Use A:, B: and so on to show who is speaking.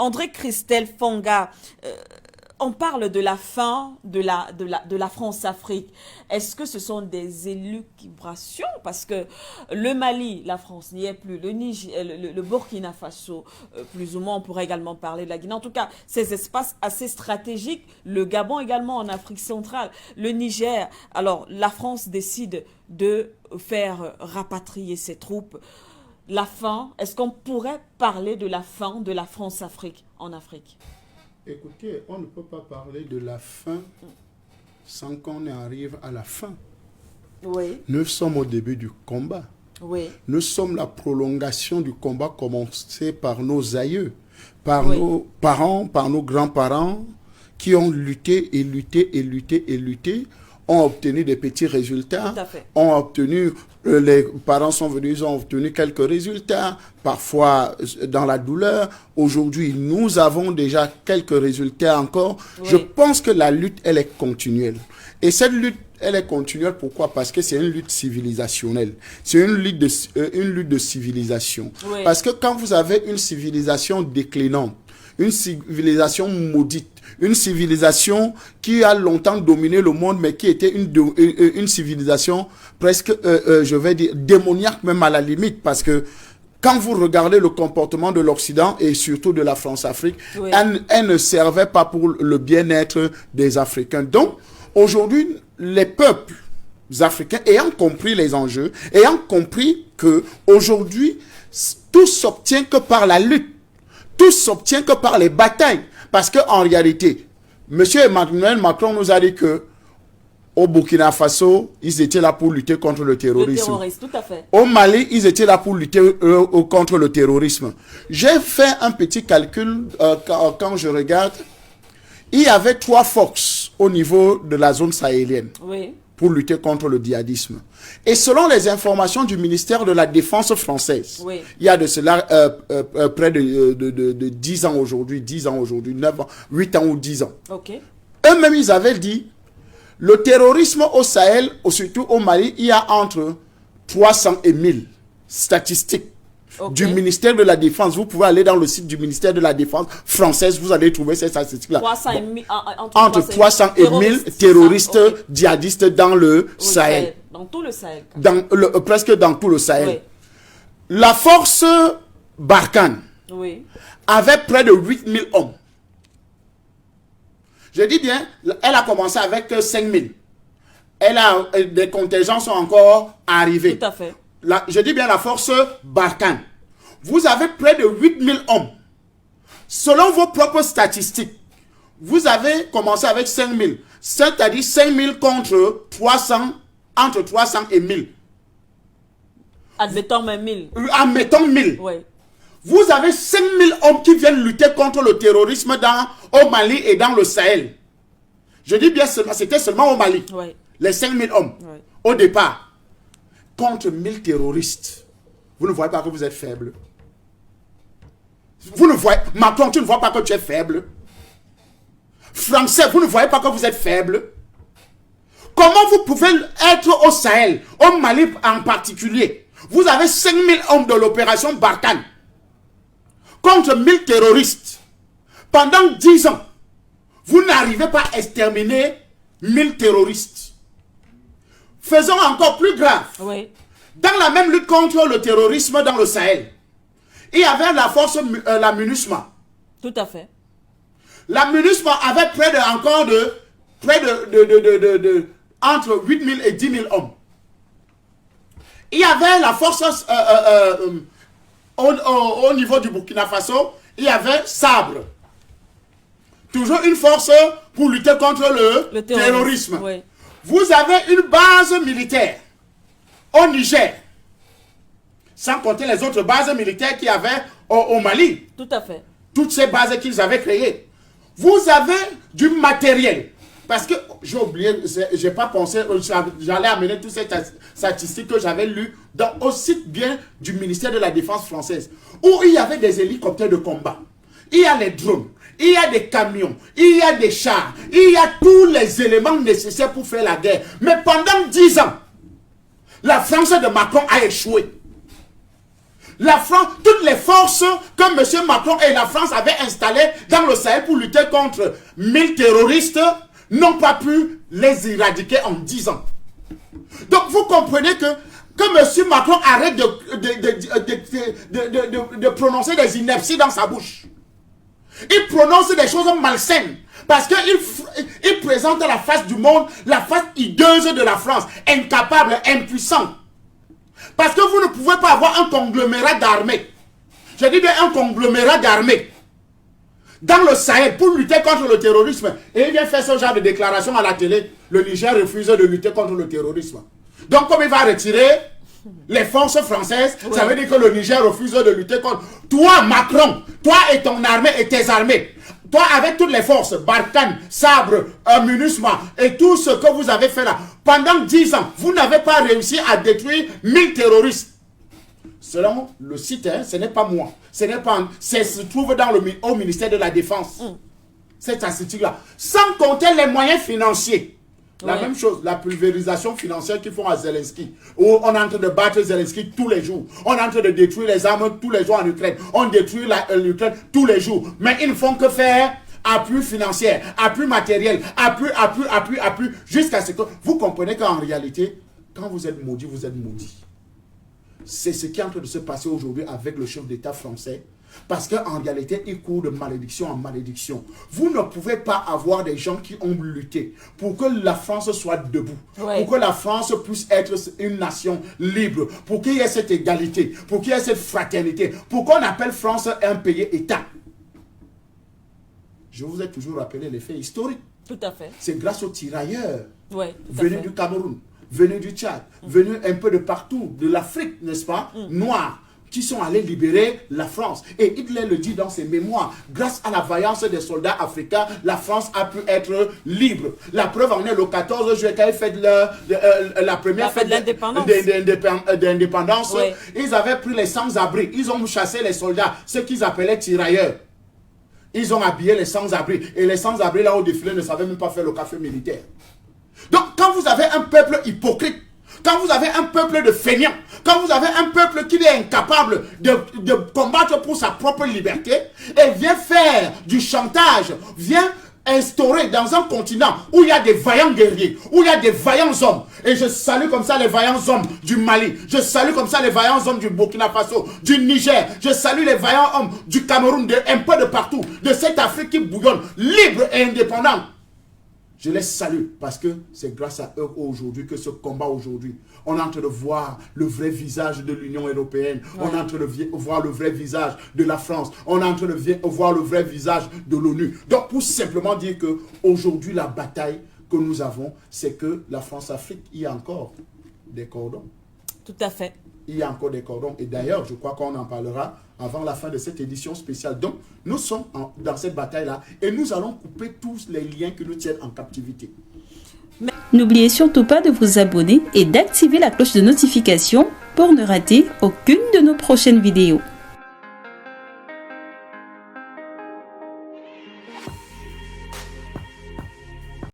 A: André Christelle Fonga, on parle de la fin de la France-Afrique. Est-ce que ce sont des élucubrations? Parce que le Mali, la France n'y est plus, le Burkina Faso, plus ou moins, on pourrait également parler de la Guinée. En tout cas, ces espaces assez stratégiques, le Gabon également en Afrique centrale, le Niger. Alors, la France décide de faire rapatrier ses troupes. La fin, est-ce qu'on pourrait parler de la fin de la France-Afrique en Afrique?
B: Écoutez, on ne peut pas parler de la fin sans qu'on arrive à la fin.
A: Oui.
B: Nous sommes au début du combat.
A: Oui.
B: Nous sommes la prolongation du combat commencé par nos aïeux, par
A: Oui.
B: nos parents, par nos grands-parents qui ont lutté et lutté et lutté et lutté, ont obtenu des petits résultats,
A: Tout à fait.
B: ont obtenu, les parents sont venus, ils ont obtenu quelques résultats, parfois dans la douleur. Aujourd'hui, nous avons déjà quelques résultats encore.
A: Oui.
B: Je pense que la lutte, elle est continuelle. Et cette lutte, elle est continuelle, pourquoi? Parce que c'est une lutte civilisationnelle. C'est une lutte de civilisation.
A: Oui.
B: Parce que quand vous avez une civilisation déclinante, une civilisation maudite, une civilisation qui a longtemps dominé le monde, mais qui était une civilisation presque, je vais dire, démoniaque même à la limite, parce que quand vous regardez le comportement de l'Occident et surtout de la France-Afrique,
A: Oui.
B: elle ne servait pas pour le bien-être des Africains. Donc, aujourd'hui, les peuples africains, ayant compris les enjeux, ayant compris que aujourd'hui, tout s'obtient que par la lutte, tout s'obtient que par les batailles. Parce qu'en réalité, M. Emmanuel Macron nous a dit que au Burkina Faso, ils étaient là pour lutter contre le terrorisme.
A: Le terrorisme, tout à fait.
B: Au Mali, ils étaient là pour lutter contre le terrorisme. J'ai fait un petit calcul quand je regarde. Il y avait 3 forces au niveau de la zone sahélienne.
A: Oui.
B: Pour lutter contre le djihadisme. Et selon les informations du ministère de la Défense française,
A: Oui.
B: il y a de cela près de 10 ans aujourd'hui, 9 ans, 8 ans ou 10 ans.
A: Ok.
B: Eux-mêmes, ils avaient dit, le terrorisme au Sahel, surtout au Mali, il y a entre 300 et 1000 statistiques.
A: Ok.
B: Du ministère de la Défense. Vous pouvez aller dans le site du ministère de la Défense française, vous allez trouver ces statistiques-là.
A: 300 et
B: Bon.
A: 1000,
B: Entre 300 et 1000 terroristes
A: Ok.
B: djihadistes dans le Sahel.
A: Dans tout le Sahel.
B: Presque dans tout le Sahel.
A: Oui.
B: La force Barkhane
A: Oui.
B: avait près de 8000 hommes. Je dis bien, elle a commencé avec 5000. Des contingents sont encore arrivés.
A: Tout à fait.
B: Je dis bien la force Barkhane. Vous avez près de 8000 hommes. Selon vos propres statistiques, vous avez commencé avec 5000. C'est-à-dire 5000 contre 300, entre 300 et 1000.
A: Admettons même 1000.
B: Admettons 1000.
A: Oui.
B: Vous avez 5000 hommes qui viennent lutter contre le terrorisme au Mali et dans le Sahel. Je dis bien seulement, c'était seulement au Mali.
A: Oui.
B: Les 5000 hommes.
A: Oui.
B: Au départ. Contre 1000 terroristes. Vous ne voyez pas que vous êtes faible. Vous ne voyez... Macron, tu ne vois pas que tu es faible. Français, vous ne voyez pas que vous êtes faible. Comment vous pouvez être au Sahel, au Mali en particulier? Vous avez 5000 hommes de l'opération Barkhane contre 1000 terroristes. Pendant 10 ans, vous n'arrivez pas à exterminer 1000 terroristes. Faisons encore plus grave.
A: Oui.
B: Dans la même lutte contre le terrorisme dans le Sahel, il y avait la force, la MINUSMA.
A: Tout à fait.
B: La MINUSMA avait entre 8000 et 10 000 hommes. Il y avait la force au niveau du Burkina Faso, il y avait Sabre. Toujours une force pour lutter contre le terrorisme.
A: Oui.
B: Vous avez une base militaire au Niger, sans compter les autres bases militaires qu'il y avait au Mali.
A: Tout à fait.
B: Toutes ces bases qu'ils avaient créées. Vous avez du matériel. Parce que j'ai oublié, j'ai pas pensé, j'allais amener toutes ces statistiques que j'avais lues au site bien du ministère de la Défense française, où il y avait des hélicoptères de combat, il y a les drones, il y a des camions, il y a des chars, il y a tous les éléments nécessaires pour faire la guerre. Mais pendant 10 ans, la France de Macron a échoué. La France, toutes les forces que M. Macron et la France avaient installées dans le Sahel pour lutter contre 1000 terroristes n'ont pas pu les éradiquer en 10 ans. Donc vous comprenez que M. Macron arrête de prononcer des inepties dans sa bouche. Il prononce des choses malsaines. Parce qu'il présente la face du monde, la face hideuse de la France, incapable, impuissant. Parce que vous ne pouvez pas avoir un conglomérat d'armées. Je dis bien un conglomérat d'armées dans le Sahel pour lutter contre le terrorisme. Et il vient faire ce genre de déclaration à la télé. Le Niger refuse de lutter contre le terrorisme. Donc comme il va retirer les forces françaises, oui, ça veut dire que le Niger refuse de lutter contre... Toi, Macron, toi et ton armée et tes armées, toi avec toutes les forces, Barkhane, Sabre, MINUSMA et tout ce que vous avez fait là, pendant 10 ans, vous n'avez pas réussi à détruire 1000 terroristes. Selon le site, hein, ce n'est pas moi. Ce n'est pas... Ça se trouve au ministère de la Défense. Cette statistique-là. Sans compter les moyens financiers. La même chose, la pulvérisation financière qu'ils font à Zelensky. Où on est en train de battre Zelensky tous les jours. On est en train de détruire les armes tous les jours en Ukraine. On détruit l'Ukraine tous les jours. Mais ils ne font que faire appui financier, appui matériel, appui, jusqu'à ce que... Vous comprenez qu'en réalité, quand vous êtes maudit, vous êtes maudit. C'est ce qui est en train de se passer aujourd'hui avec le chef d'État français. Parce qu'en réalité, il court de malédiction en malédiction. Vous ne pouvez pas avoir des gens qui ont lutté pour que la France soit debout. Pour que la France puisse être une nation libre. Pour qu'il y ait cette égalité. Pour qu'il y ait cette fraternité. Pour qu'on appelle France un pays-État. Je vous ai toujours rappelé les faits historiques.
A: Tout à fait.
B: C'est grâce aux tirailleurs
A: venus
B: du Cameroun, venus du Tchad, venus un peu de partout, de l'Afrique, n'est-ce pas, noirs, qui sont allés libérer la France. Et Hitler le dit dans ses mémoires, grâce à la vaillance des soldats africains, la France a pu être libre. La preuve en est le 14 juillet, quand ils fêtent la première fête d'indépendance. Ils avaient pris les sans-abri, ils ont chassé les soldats, ceux qu'ils appelaient tirailleurs. Ils ont habillé les sans-abri. Et les sans-abri, là au défilé, ne savaient même pas faire le café militaire. Donc, quand vous avez un peuple hypocrite, quand vous avez un peuple de feignants, quand vous avez un peuple qui est incapable de combattre pour sa propre liberté, et vient faire du chantage, vient instaurer dans un continent où il y a des vaillants guerriers, où il y a des vaillants hommes, et je salue comme ça les vaillants hommes du Mali, je salue comme ça les vaillants hommes du Burkina Faso, du Niger, je salue les vaillants hommes du Cameroun, un peu de partout, de cette Afrique qui bouillonne, libre et indépendante. Je les salue parce que c'est grâce à eux aujourd'hui que ce combat aujourd'hui, on est en train de voir le vrai visage de l'Union européenne, on est en train de voir le vrai visage de la France, on est en train de voir le vrai visage de l'ONU. Donc pour simplement dire que aujourd'hui la bataille que nous avons, c'est que la France-Afrique, il y a encore des cordons.
A: Tout à fait.
B: Il y a encore des cordons. Et d'ailleurs, je crois qu'on en parlera avant la fin de cette édition spéciale. Donc, nous sommes dans cette bataille-là et nous allons couper tous les liens qui nous tiennent en captivité.
C: N'oubliez surtout pas de vous abonner et d'activer la cloche de notification pour ne rater aucune de nos prochaines vidéos.